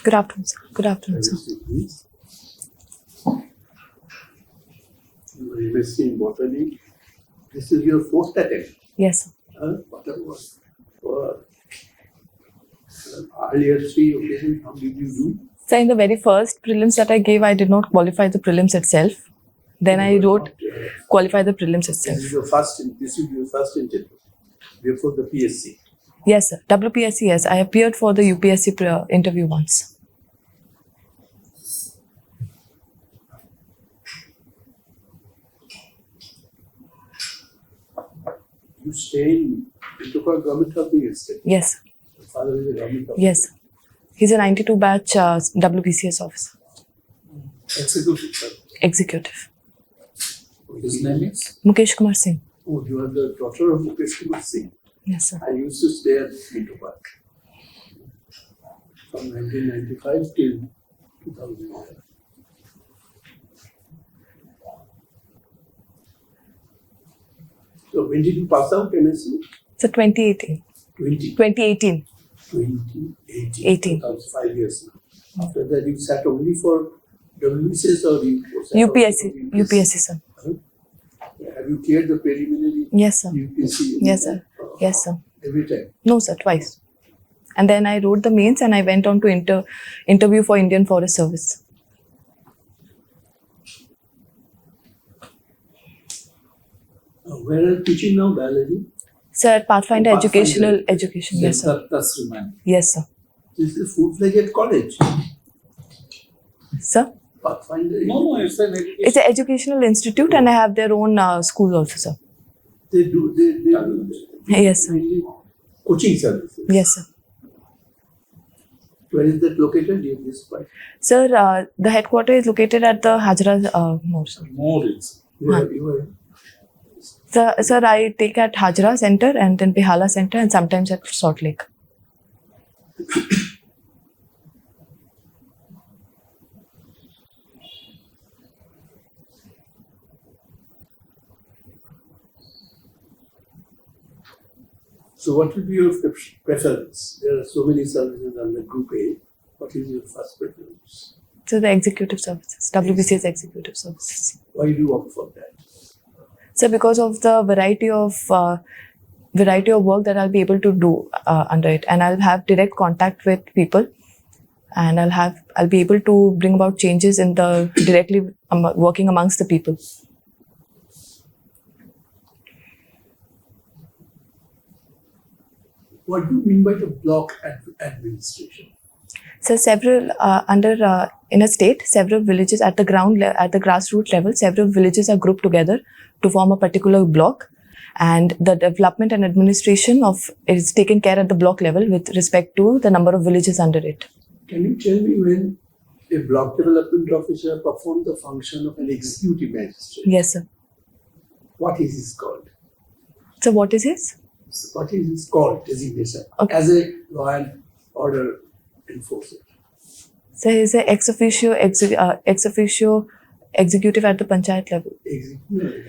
Good afternoon, sir. Good afternoon, sir. You are MSc in botany. This is your fourth attempt. Yes, sir. What was earlier 3 occasions? How did you do? So in the very first prelims that I gave, I did not qualify the prelims itself. Then I wrote qualify the prelims itself. This is your first interview before the PSC. Yes, sir. WPSC, yes. I appeared for the UPSC interview once. You stay in government of the estate. Yes, sir. Your father is a government of Yes, sir. He's a 92 batch WBCS officer. executive. Sir. Executive. His name is? Mukesh Kumar Singh. Oh, you are the daughter of Mukesh Kumar Singh. Yes, sir. I used to stay at Minto Park from 1995 till 2001. So when did you pass out MSc? So 2018. 2018. 2018. That was 5 years now. After that, you sat only for WBCS or you sat UPSC. UPSC, sir. Huh? Have you cleared the preliminary? Yes, sir. UPSC? Yes, sir. Yes, sir. Every time? No, sir. Twice. And then I wrote the mains and I went on to interview for Indian Forest Service. Where are you teaching now, biology? Sir, at Pathfinder Pathfinder. Education. Yes, sir. That's remand. Yes, sir. This is full-fledged college. Sir? Pathfinder. No, it's an education. It's an educational institute and I have their own school also, sir. They do Yes, sir. mainly coaching services. Yes, sir. Where is that located? You this part? Sir, the headquarters is located at the Hajra More, sir. More it's. You are Sir, I take at Hajra Center and then Behala Center and sometimes at Salt Lake. So what would be your preference? There are so many services under Gr.A. What is your first preference? So the executive services, WBCS executive services. Why do you opt for that? So because of the variety of work that I'll be able to do under it, and I'll have direct contact with people, and I'll be able to bring about changes in the directly working amongst the people. What do you mean by the block administration? So several in a state, several villages at the grassroots level, several villages are grouped together to form a particular block, and the development and administration of it is taken care at the block level with respect to the number of villages under it. Can you tell me when a block development officer performs the function of an executive magistrate? Yes, sir. What is his called? So what is his? What is his called designation as a law and order enforcer? So he's an ex officio executive at the panchayat level. Executive.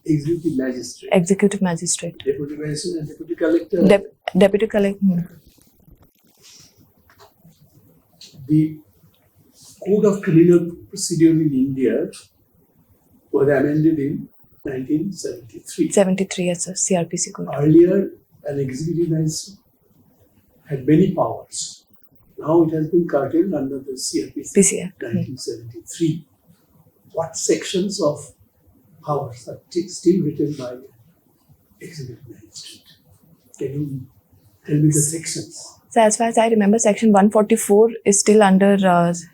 Executive magistrate. Executive magistrate. Deputy magistrate and deputy collector. Deputy collector. The Code of Criminal Procedure in India was amended in 1973. 73, yes, sir. CRPC code. Earlier, an executive magistrate had many powers. Now it has been curtailed under the CRPC PCA. 1973. What sections of powers are still written by executive magistrate? Can you tell me the sections? So as far as I remember, section 144 is still under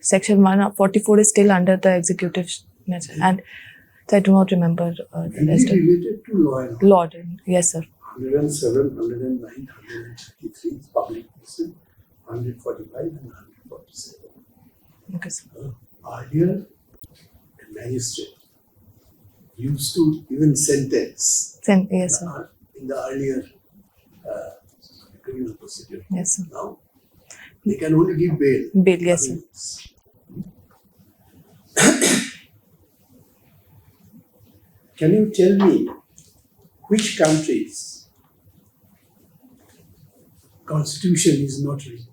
section 144 is still under the executive magistrate, and so I do not remember the rest. Related to law and order. Law, yes, sir. 107, 109, 153 is public person, 145 and 147. Okay, sir. Earlier, a magistrate used to even sentence Yes, sir. in the earlier criminal procedure. Yes, sir. Now, they can only give bail. Bail, yes, sir. Can you tell me which country's constitution is not written?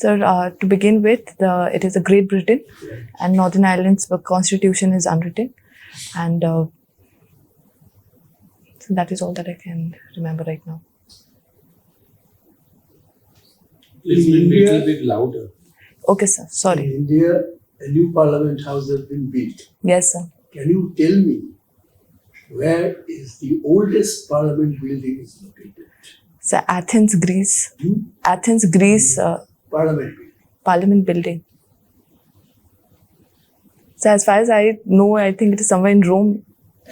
Sir, to begin with, it is a Great Britain, Right. and Northern Ireland's constitution is unwritten, and so that is all that I can remember right now. Please In be a India- little bit louder. Okay, sir. Sorry. In India, a new parliament house has been built. Yes, sir. Can you tell me where is the oldest parliament building is located? So Athens, Greece. Hmm? Athens, Greece, Parliament building. Parliament building. So as far as I know, I think it is somewhere in Rome.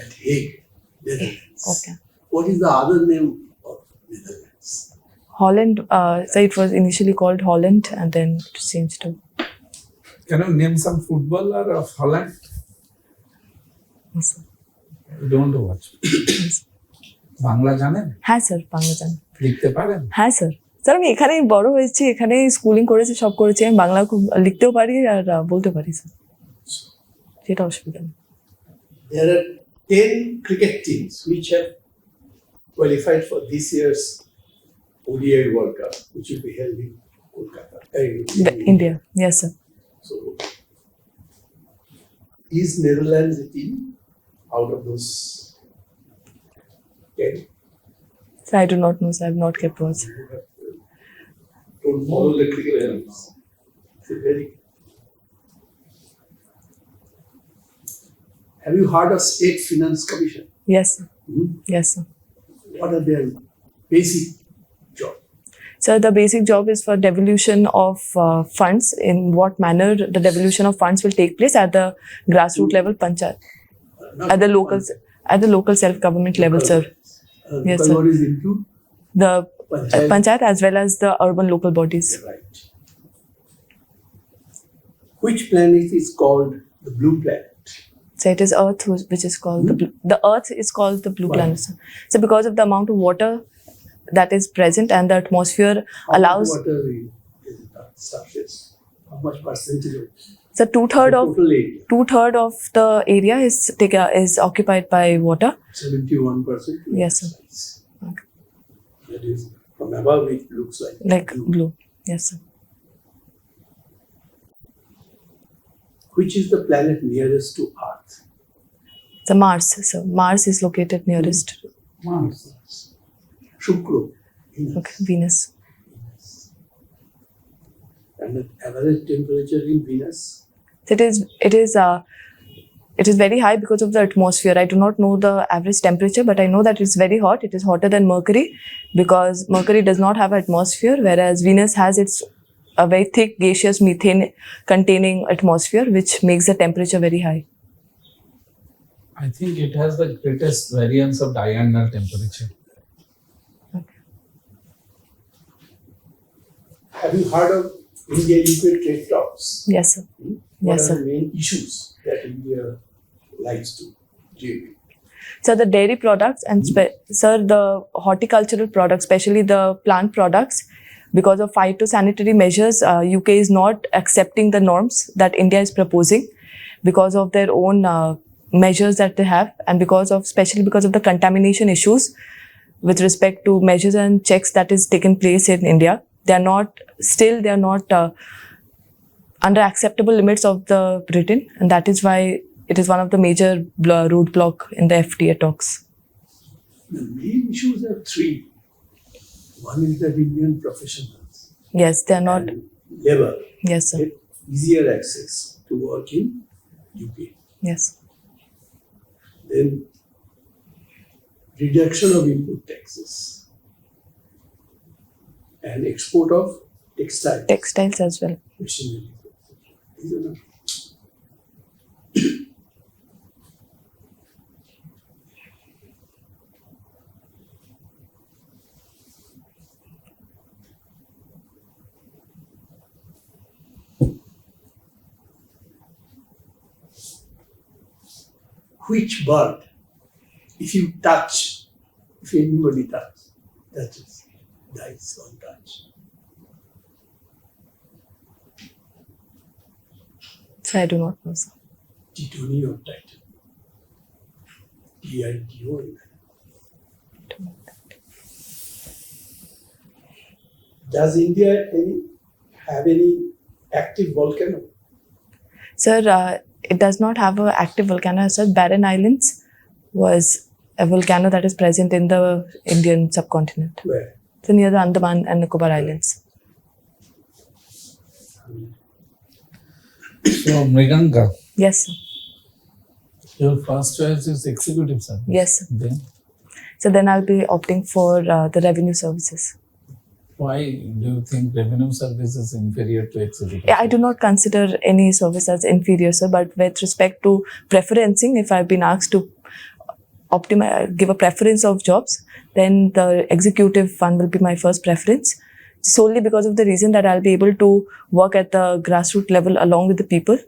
At Hague, Netherlands. Okay. What is the other name of Netherlands? Holland. So it was initially called Holland, and then it changed to. Can you name some footballer of Holland? Yes, sir. You don't watch. Bangla জানেন? হ্যাঁ sir, Bangla জানি। লিখতে পারেন? হ্যাঁ sir. Sir আমি এখানেই বড় হয়েছি, এখানেই স্কুলিং করেছি, সব করেছি। আমি বাংলা খুব লিখতেও পারি আর বলতে পারি স্যার, সেটা অসুবিধা নেই। There are 10 cricket teams which have qualified for this year's ODI World Cup, which will be held in Kolkata. India, yes sir. So, is Netherlands a team out of those 10? So I do not know, sir. I have not kept watch. Don't follow the cricket teams. It's a very. Have you heard of State Finance Commission? Yes sir. Hmm? Yes sir. What are their basic job? So the basic job is for devolution of funds. In what manner the devolution of funds will take place at the grassroots level, panchayat, Not at the local self-government level, sir. Yes, Local sir. bodies include The Panchayat. panchayat as well as the urban local bodies. Right. Which planet is called the blue planet? So it is Earth, which is called the Earth is called the blue Why? planet, sir. So because of the amount of water that is present and the atmosphere How allows. much water is the surface? How much percentage of So two-third the of total area? the area is occupied by water. 71%. Yes, sir. Okay. That is from above it looks like Blue. Yes, sir. Which is the planet nearest to Earth? The Mars, sir. Mars is located nearest. Mars. Shukra. Venus. Okay, Venus. And the average temperature in Venus? So it is very high because of the atmosphere. I do not know the average temperature, but I know that it's very hot. It is hotter than Mercury because Mercury does not have atmosphere, whereas Venus has a very thick gaseous methane containing atmosphere, which makes the temperature very high. I think it has the greatest variance of diurnal temperature. Have you heard of India-UK trade talks? Yes, sir. What Yes, are sir. the main issues that India likes to deal with? So the dairy products and sir, the horticultural products, especially the plant products, because of phytosanitary measures, UK is not accepting the norms that India is proposing because of their own measures that they have, and especially because of the contamination issues with respect to measures and checks that is taken place in India. They are not under acceptable limits of the Britain, and that is why it is one of the major roadblock in the FTA talks. The main issues are three. One is that Indian professionals Yes, they are not. and labor Yes, sir. get easier access to work in UK. Yes. Then reduction of input taxes and export of textiles, Textiles as well. machinery. These are the which bird, if anybody touches, dies on touch. So I do not know, sir. Titoni or Titan. TITO. Does India have any active volcano? Sir, it does not have an active volcano as such. Barren Islands was a volcano that is present in the Indian subcontinent. Where? So near the Andaman and Nicobar Islands. So, MRIGANKA, Yes, sir. your first choice is executive service. Yes, sir. Then, So then I'll be opting for the revenue services. why do you think revenue service is inferior to executive? I do not consider any service as inferior, sir, but with respect to preferencing, if I've been asked to give a preference of jobs, then the executive one will be my first preference, solely because of the reason that I'll be able to work at the grassroots level along with the people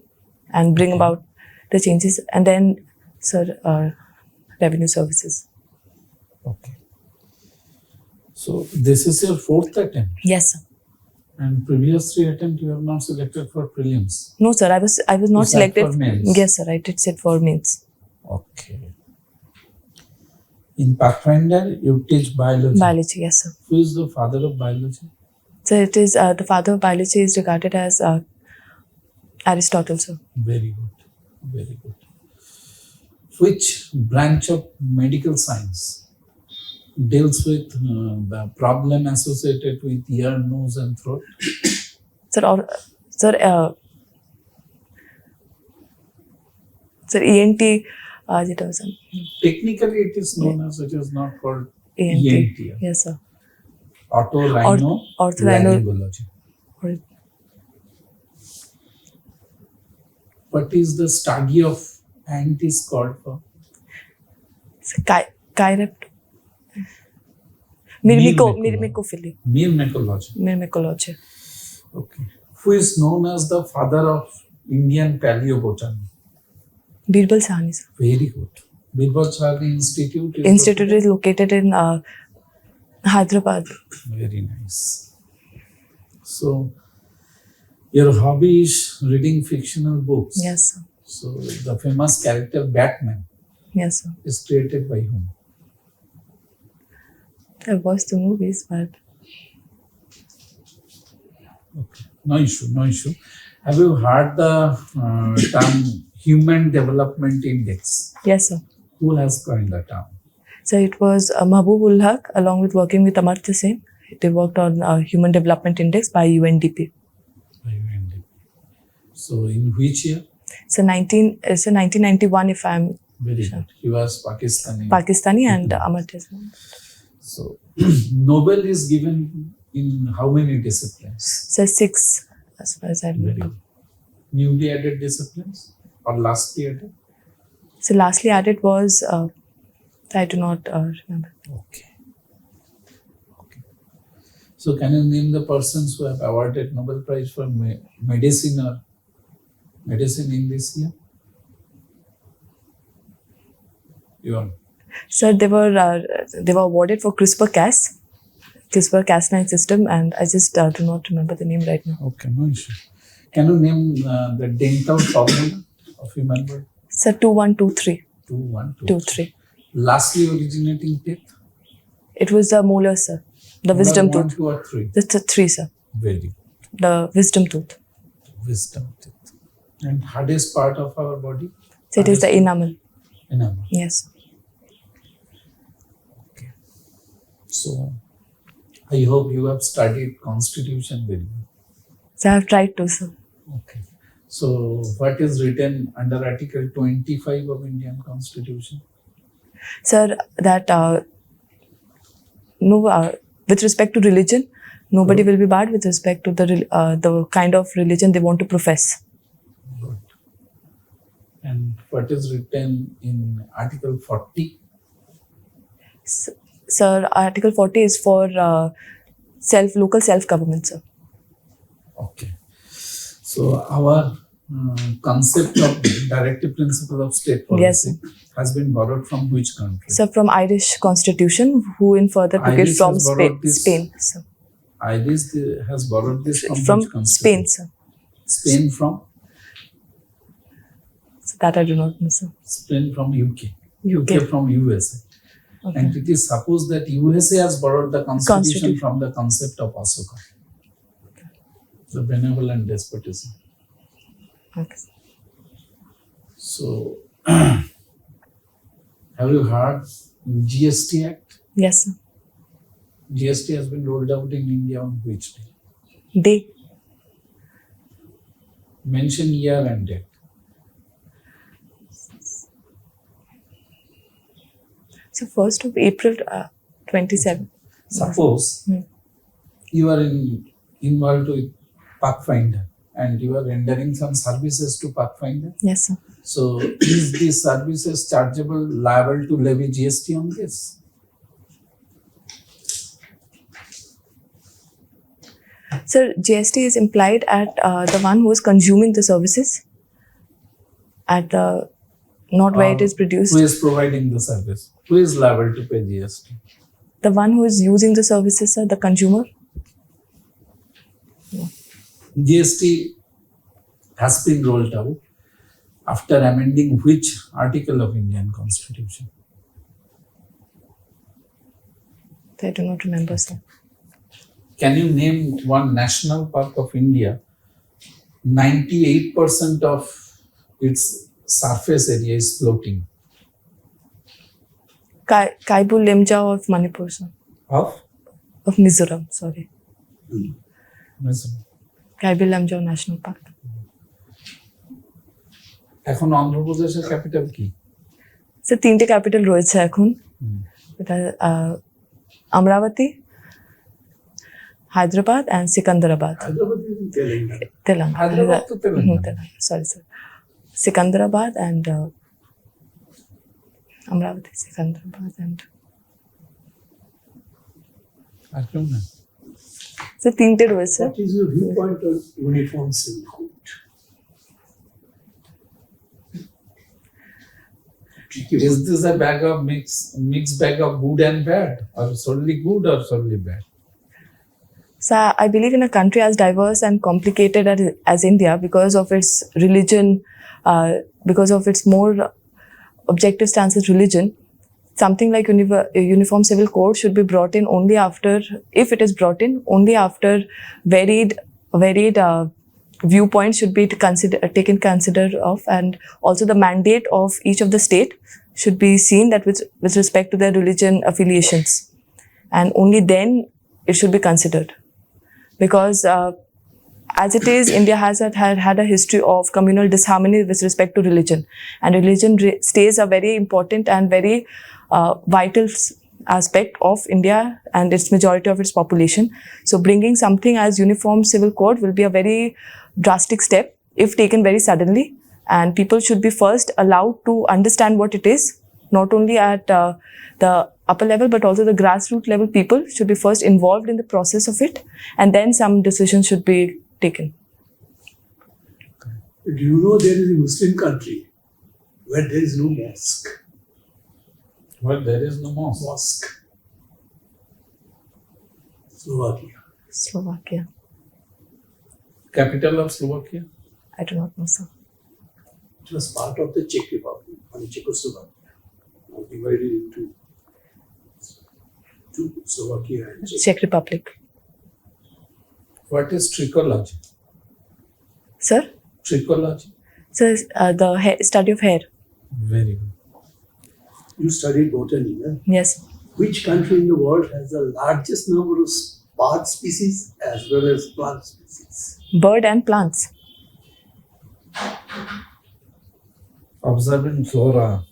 and bring about the changes. And then, sir, revenue services. Okay. So, this is your fourth attempt, Yes, sir. and previous 3 attempts you have not selected for prelims. No, sir, I was not You sat selected. for mains? Yes, sir, I did sit for mains. Okay. In Pathfinder, you teach biology. Biology, yes, sir. Who is the father of biology? So it is the father of biology is regarded as Aristotle, sir. Very good. Very good. Which branch of medical science deals with the problem associated with ear, nose, and throat? Sir, ENT. Technically, it is known as, it is not called ENT. ENT. Yes, sir. Otorhinolaryngology. What is the study of ant is called for? Myrmecophily. Myrmecology. Okay. Who is known as the father of Indian paleobotany? Birbal Sahni, sir. Very good. Birbal Sahni Institute is located in Hyderabad. Very nice. So, your hobby is reading fictional books. Yes, sir. So, the famous character Batman Yes, sir. is created by whom? I watched the movies, but Okay. No issue. Have you heard the term Human Development Index? yes, sir. Who has coined the term? So it was Mahbub ul Haq along with working with Amartya Sen. They worked on Human Development Index by UNDP. By UNDP. So, in which year? So 1991, if I'm Very good. He was Pakistani. Pakistani and Amartya Sen. So, Nobel is given in how many disciplines? So 6, as far as I Very remember. good. Newly added disciplines or lastly added? So lastly added was, I do not remember. Okay. So, can you name the persons who have awarded Nobel Prize for medicine or medicine in this year? You are. Sir, they were awarded for CRISPR-Cas9 system, and I just do not remember the name right now. Okay, no issue. Can you name the dental formula of human body? Sir, 2123. 2123. Lastly, originating teeth? It was the molar, sir. The Molar wisdom 1, tooth. 2 or 3? The 3, sir. Very good. The wisdom tooth. Wisdom teeth. And hardest part of our body? So it is the enamel. Enamel. Yes. Okay. So, I hope you have studied Constitution very well. So I have tried to, sir. Okay. So, what is written under Article 25 of Indian Constitution? Sir, that with respect to religion, nobody will be barred with respect to the kind of religion they want to profess. Good. And what is written in Article 40? Sir, Article 40 is for local self-government, sir. Okay. So, our concept of directive principle of state policy has been borrowed from which country? Sir, from Irish Constitution, who in further took it Irish from has borrowed this- Spain, sir. Irish has borrowed this from From which country? Spain, sir. Spain from? So that I do not know, sir. Spain from UK. UK. from USA. Okay. And it is supposed that USA has borrowed the constitution Constitution. from the concept of Ashoka. The benevolent despotism. Okay. So, have you heard GST Act? Yes, sir. GST has been rolled out in India on which day? Day. Mention year and date. So 1st of April 27. Suppose you are involved with Pathfinder and you are rendering some services to Pathfinder. Yes, sir. So, is these services chargeable, liable to levy GST on this? Sir, GST is implied at the one who is consuming the services, at the not where it is produced. Who is providing the service? Who is liable to pay GST? The one who is using the services, sir, the consumer. GST has been rolled out after amending which article of Indian Constitution? I do not remember, sir. Can you name one national park of India? 98% of its surface area is floating. Kaibu Limja of Manipur, sir. Of? Of Mizoram, sorry. Mizoram. Kaibu Limja National Park. এখন অন্ধ্রপ্রদেশের capital কি? Sir 3টে capital রয়েছে এখন। এটা Amravati, Hyderabad and Sikandarabad. Hyderabad is in Telangana. Telangana. Hyderabad to Telangana. Telangana. Sorry, sir. Sikandarabad and Amravati, Sikandarabad and আর কেউ না? Sir 3টে রয়েছে। What is your viewpoint on uniform civil code? Is this a bag of mixed bag of good and bad, or solely good or solely bad? So I believe in a country as diverse and complicated as India, because of its religion, because of its more objective stance as religion, something like uniform civil code should be brought in only after, if it is brought in, only after varied viewpoints should be taken consider of, and also the mandate of each of the state should be seen that with respect to their religion affiliations, and only then it should be considered. Because as it is, India has had a history of communal disharmony with respect to religion, and religion stays a very important and very vital aspect of India and its majority of its population. So bringing something as uniform civil code will be a very drastic step if taken very suddenly, and people should be first allowed to understand what it is, not only at the upper level but also the grassroots level. People should be first involved in the process of it, and then some decisions should be taken. Do you know there is a Muslim country where there is no mosque? Well, there is no mosque. Mosque. Slovakia. Slovakia. Capital of Slovakia? I do not know, sir. It was part of the Czech Republic, Czechoslovakia. Now divided into Slovakia and Czech Republic. What is trichology? Sir? Trichology? So the study of hair. Very good. You studied botany, huh? Yes. Which country in the world has the largest number of bird species as well as plant species? Bird and plants. Observing flora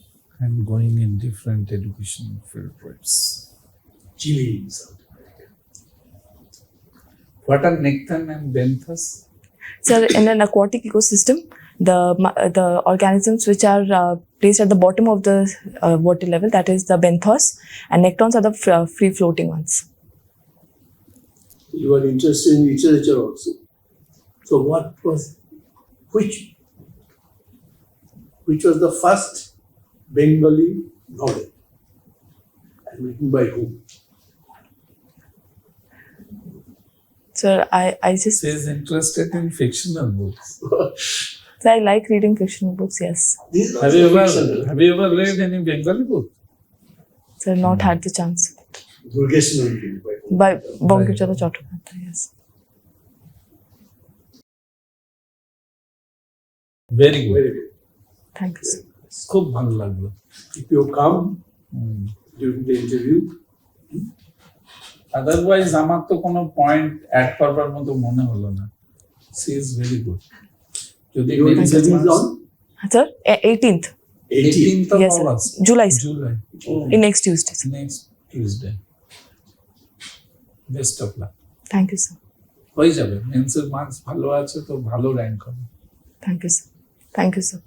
and going in different educational field trips. Chile in South America. What are nectar and benthos? Sir, in an aquatic ecosystem, the organisms which are placed at the bottom of the water level, that is the benthos, and nectons are the free floating ones. You are interested in literature also. So which was the first Bengali novel and written by whom? Sir, I just... She is interested in fictional books. So I like reading fictional books, yes. Have you ever read any Bengali book? Sir, not had the chance. Durgesh Nandini by whom? By Bangkirchandra Chattopadhyay, yes. Very good, Very good. Thank you, sir. খুব ভালো লাগলো। If you come hmm. during the interview, otherwise আমার তো কোনো point add করবার মতো মনে হলো না। She is very good. যদি your medical interview is on Sir, 18th 18th of Yes, sir. August, July, sir. July, in next Tuesday, sir. next Tuesday. Best of luck. Thank you, sir. হয়ে যাবে, মেন্সের marks ভালো আছে তো ভালো rank হবে। Thank you, sir. Thank you, sir.